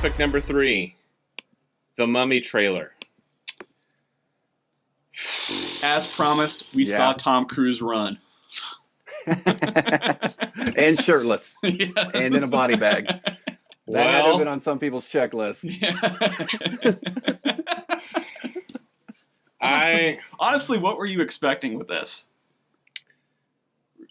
topic number 3, the Mummy trailer. As promised, we saw Tom Cruise run. And shirtless. Yes. And in a body bag. That had to have been on some people's checklist. Honestly, what were you expecting with this?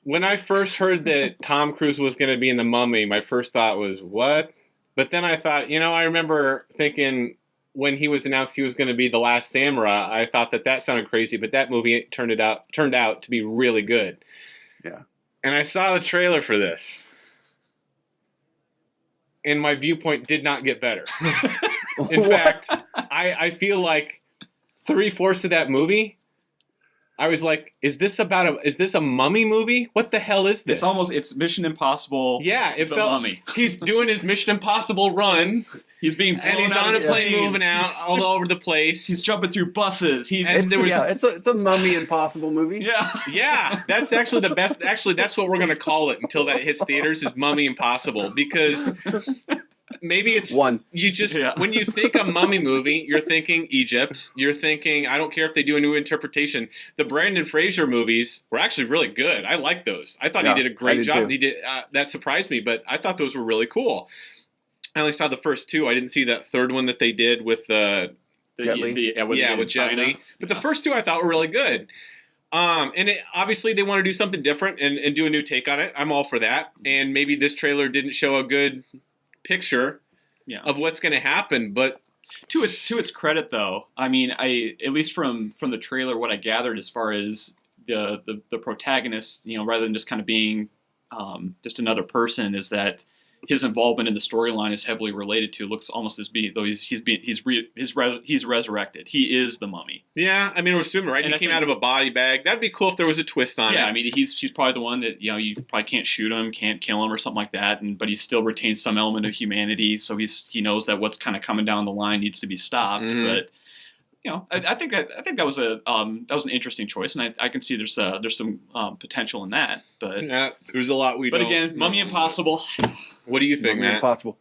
When I first heard that Tom Cruise was going to be in The Mummy, my first thought was, what? But then I thought, I remember thinking when he was announced he was going to be The Last Samurai, I thought that sounded crazy, but that movie turned out to be really good. Yeah. And I saw the trailer for this. And my viewpoint did not get better. In fact, I feel like 3/4 of that movie, I was like, is this a mummy movie? What the hell is this? It's Mission Impossible. Yeah, it felt Mummy. He's doing his Mission Impossible run. He's being blown and he's out on a of plane planes. moving out all over the place. He's jumping through buses. It's a Mummy Impossible movie. Yeah. Yeah, that's actually the best. Actually, that's what we're going to call it until that hits theaters, is Mummy Impossible, because maybe it's one. When you think a mummy movie, you're thinking Egypt. You're thinking, I don't care if they do a new interpretation. The Brandon Fraser movies were actually really good. I like those. I thought he did a great job. Too. He did that surprised me, but I thought those were really cool. I only saw the first 2. I didn't see that third one that they did with Jet Li. With Jet Li. But the first 2 I thought were really good. And obviously they want to do something different and do a new take on it. I'm all for that. And maybe this trailer didn't show a good picture of what's going to happen, but to its credit, though, I mean, at least from the trailer, what I gathered as far as the protagonist, rather than just kind of being just another person, is that his involvement in the storyline is heavily related to. Looks almost as being though he's resurrected. He is the Mummy. Yeah, I mean, we're assuming, right? And he came out of a body bag. That'd be cool if there was a twist on it. Yeah, I mean, he's probably the one that you probably can't shoot him, can't kill him, or something like that. But he still retains some element of humanity. So he knows that what's kind of coming down the line needs to be stopped. Mm-hmm. But I think that was an interesting choice, and I can see there's some potential in that. But yeah, there's a lot we don't. But again, Mummy Impossible. What do you think, Mummy Matt? Impossible.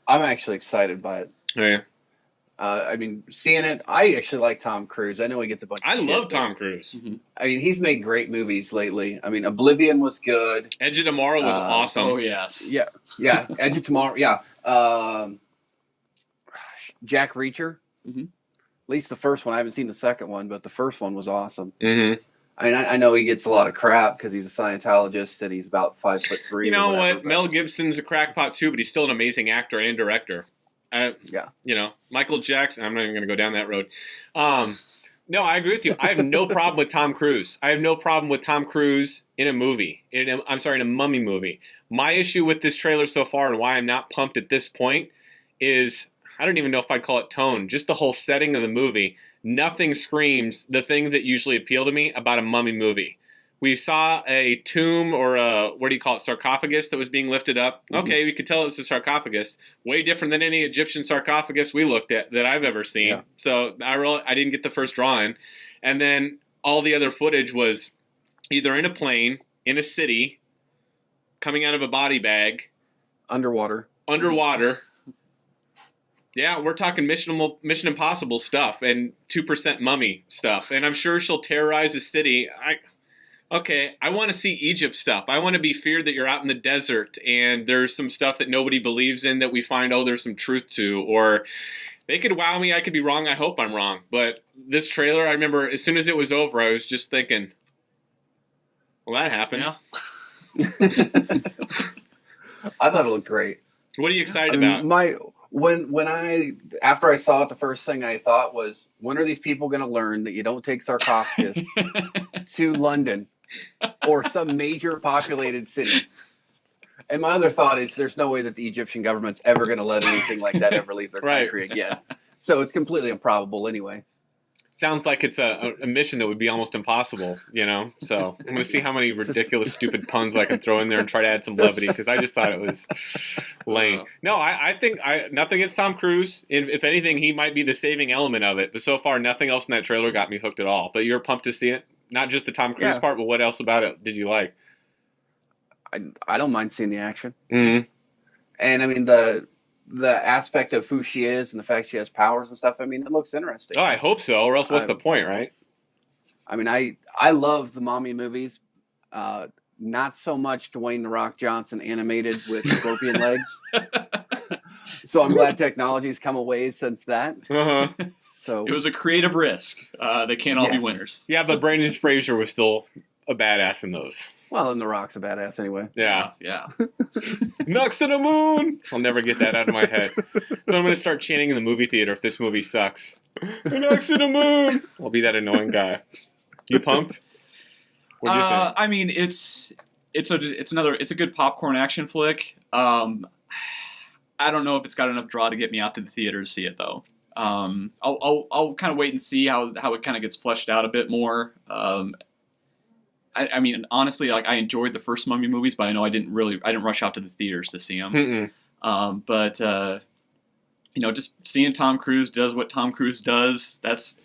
I'm actually excited by it. Oh, yeah. I mean, seeing it, I actually like Tom Cruise. I know he gets a bunch of shit. I love Tom Cruise. Mm-hmm. I mean, he's made great movies lately. I mean, Oblivion was good. Edge of Tomorrow was awesome. Oh, yes. Yeah. Edge of Tomorrow, yeah. Jack Reacher. Mm-hmm. At least the first one. I haven't seen the second one, but the first one was awesome. Mm-hmm. I mean, I know he gets a lot of crap because he's a Scientologist and he's about 5'3". You know what? Mel Gibson's a crackpot too, but he's still an amazing actor and director. Michael Jackson. I'm not even going to go down that road. No, I agree with you. I have no problem with Tom Cruise. I have no problem with Tom Cruise in a movie. In a mummy movie. My issue with this trailer so far and why I'm not pumped at this point is I don't even know if I'd call it tone. Just the whole setting of the movie. Nothing screams the thing that usually appeal to me about a mummy movie. We saw a tomb or sarcophagus that was being lifted up. Mm-hmm. Okay, we could tell it's a sarcophagus. Way different than any Egyptian sarcophagus we looked at that I've ever seen. Yeah. So I didn't get the first drawing. And then all the other footage was either in a plane, in a city, coming out of a body bag. Underwater. Yeah, we're talking Mission Impossible stuff and 2% mummy stuff. And I'm sure she'll terrorize a city. I want to see Egypt stuff. I want to be feared that you're out in the desert and there's some stuff that nobody believes in that we find, there's some truth to. Or they could wow me. I could be wrong. I hope I'm wrong. But this trailer, I remember as soon as it was over, I was just thinking, well, that happened. Yeah. I thought it looked great. What are you excited about? After I saw it, the first thing I thought was, when are these people going to learn that you don't take sarcophagus to London or some major populated city? And my other thought is, there's no way that the Egyptian government's ever going to let anything like that ever leave their country again. So it's completely improbable anyway. Sounds like it's a mission that would be almost impossible, So I'm going to see how many ridiculous, stupid puns I can throw in there and try to add some levity, because I just thought it was lame. No, I think nothing against Tom Cruise. If anything, he might be the saving element of it. But so far, nothing else in that trailer got me hooked at all. But you're pumped to see it? Not just the Tom Cruise part, but what else about it did you like? I don't mind seeing the action. Mm-hmm. And I mean, the the aspect of who she is and the fact she has powers and stuff, I mean, it looks interesting. Oh, I hope so, or else what's the point, right? I mean, I love the mommy movies. Not so much Dwayne "The Rock" Johnson animated with scorpion legs. So I'm glad technology's come a ways since that. Uh-huh. So it was a creative risk. They can't all be winners. Yeah, but Brendan Fraser was still a badass in those. Well, and The Rock's a badass anyway. Yeah. Knocks to the moon! I'll never get that out of my head. So I'm going to start chanting in the movie theater if this movie sucks. Knocks to the moon! I'll be that annoying guy. You pumped? What do you think? I mean, it's a good popcorn action flick. I don't know if it's got enough draw to get me out to the theater to see it though. I'll kind of wait and see how it kind of gets fleshed out a bit more. I mean, honestly, like I enjoyed the first Mummy movies, but I know I didn't rush out to the theaters to see them. But just seeing Tom Cruise does what Tom Cruise does, that's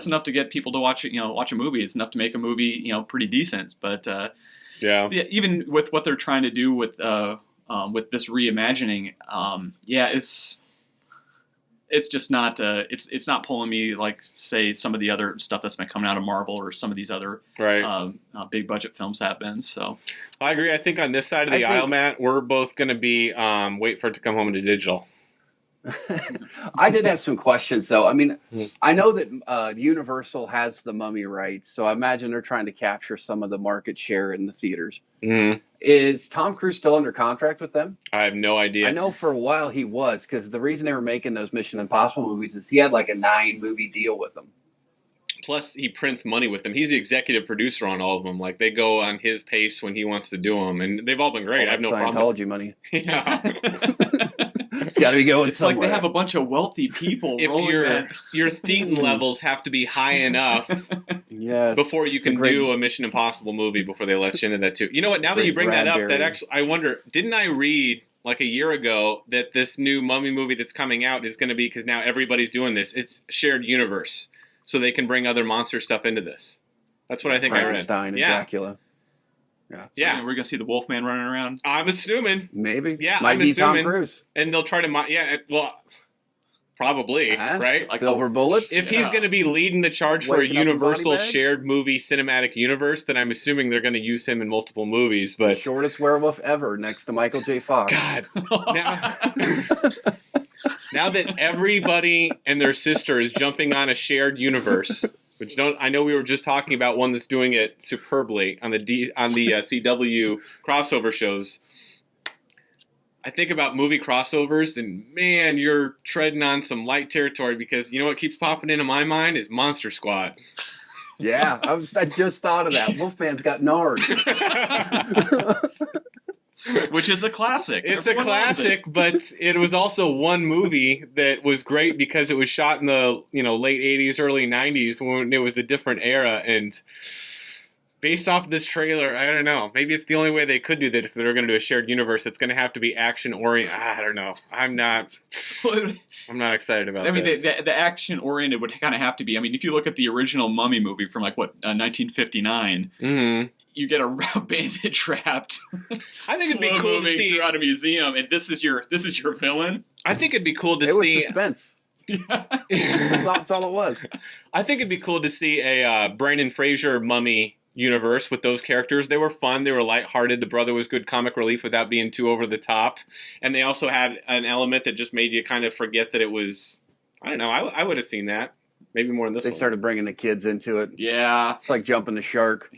enough to get people to watch it. Watch a movie. It's enough to make a movie, pretty decent. But even with what they're trying to do with this reimagining, it's just not it's not pulling me like say some of the other stuff that's been coming out of Marvel or some of these other big budget films have been. So I agree. I think on this side of the aisle, Matt, we're both going to be wait for it to come home into digital. I did have some questions though. I mean, I know that Universal has the Mummy rights, so I imagine they're trying to capture some of the market share in the theaters. Is Tom Cruise still under contract with them? I have no idea. I know for a while he was, because the reason they were making those Mission Impossible movies is he had like a 9-movie deal with them. Plus, he prints money with them. He's the executive producer on all of them. Like, they go on his pace when he wants to do them, and they've all been great. I have no problem. Scientology money. Yeah. It's got to be going somewhere. It's like they have a bunch of wealthy people. If your thetan levels have to be high enough before you can do a Mission Impossible movie before they let you into that too. You know what? Now that you bring that up, that actually, I wonder, didn't I read like a year ago that this new Mummy movie that's coming out is going to be, because now everybody's doing this, it's shared universe, so they can bring other monster stuff into this. That's what I think I read. Frankenstein and Dracula. Yeah, we're gonna see the Wolfman running around. I'm assuming. Maybe. Yeah, might be Tom Cruise. And they'll try to. Probably, right? Like silver bullets. If he's going to be leading the charge for a Universal shared movie cinematic universe, then I'm assuming they're going to use him in multiple movies. But the shortest werewolf ever, next to Michael J. Fox. God. Now that everybody and their sister is jumping on a shared universe. I know we were just talking about one that's doing it superbly on the CW crossover shows. I think about movie crossovers, and man, you're treading on some light territory, because you know what keeps popping into my mind is Monster Squad. Yeah, I just thought of that. Wolfman's got Nard. Which is a classic. It's a classic, but it was also one movie that was great because it was shot in the late 80s, early 90s when it was a different era. And based off of this trailer, I don't know. Maybe it's the only way they could do that if they're going to do a shared universe. It's going to have to be action-oriented. I don't know. I'm not excited about this. I mean, the action-oriented would kind of have to be. I mean, if you look at the original Mummy movie from 1959, you get a bandit trapped. I think it'd be cool to see throughout a museum, and this is your villain. I think it'd be cool to see. It was suspense. That's all it was. I think it'd be cool to see a Brendan Fraser Mummy universe with those characters. They were fun. They were lighthearted. The brother was good comic relief without being too over the top. And they also had an element that just made you kind of forget that it was, I don't know, I would have seen that. Maybe more in this one. They started bringing the kids into it. Yeah. It's like jumping the shark.